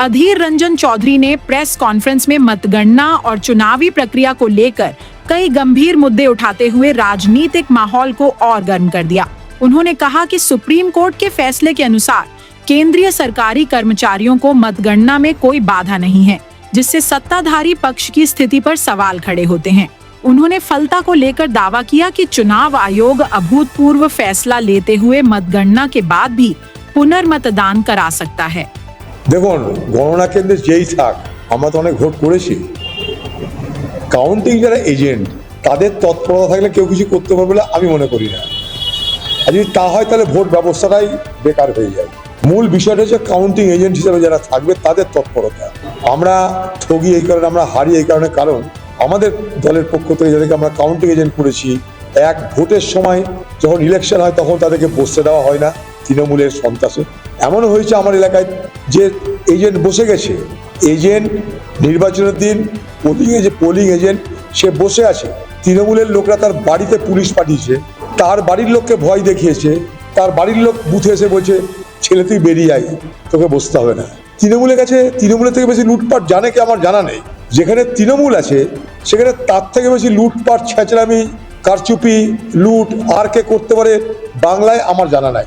अधीर रंजन चौधरी ने press conference में मतगणना और चुनावी प्रक्रिया को लेकर कई गंभीर मुद्दे उठाते हुए राजनीतिक माहौल को और गर्म कर दिया। उन्होंने कहा कि सुप्रीम कोर्ट के फैसले के अनुसार केंद्रीय सरकारी कर्मचारियों को मतगणना में कोई बाधा नहीं है, जिससे सत्ताधारी पक्ष की स्थिति पर सवाल खड़े होते हैं। उन्होंने फलता को लेकर दावा किया कि चुनाव आयोग अभूतपूर्व फैसला लेते हुए मतगणना के बाद भी पुनर्मतदान करा सकता है। দেখুন, গণনা কেন্দ্রে যেই থাক, আমরা তো অনেক ভোট করেছি। কাউন্টিং যারা এজেন্ট, তাদের তৎপরতা থাকলে কেউ কিছু করতে পারবে বলে আমি মনে করি না। আর যদি তা হয় তাহলে ভোট ব্যবস্থাটাই বেকার হয়ে যায়। মূল বিষয়টা হচ্ছে কাউন্টিং এজেন্ট হিসেবে যারা থাকবে তাদের তৎপরতা। আমরা ঠগি এই কারণে, আমরা হারি এই কারণে, কারণ আমাদের দলের পক্ষ থেকে যাদেরকে আমরা কাউন্টিং এজেন্ট করেছি, এক ভোটের সময় যখন ইলেকশন হয় তখন তাদেরকে বসতে দেওয়া হয় না তৃণমূলের সন্ত্রাসে। এমনও হয়েছে আমার এলাকায় যে এজেন্ট বসে গেছে, এজেন্ট নির্বাচনের দিন পোলিং এজেন্ট সে বসে আছে, তৃণমূলের লোকরা তার বাড়িতে পুলিশ পাঠিয়েছে, তার বাড়ির লোককে ভয় দেখিয়েছে, তার বাড়ির লোক বুথে এসে বলছে ছেলে তুই বেরিয়ে আয়, তোকে বসতে হবে না। তৃণমূলের কাছে তৃণমূলের থেকে বেশি লুটপাট জানে কি আমার জানা নেই। যেখানে তৃণমূল আছে সেখানে তার থেকে বেশি লুটপাট, ছেঁচড়ামি, কারচুপি, লুট আর কে করতে পারে বাংলায় আমার জানা নাই।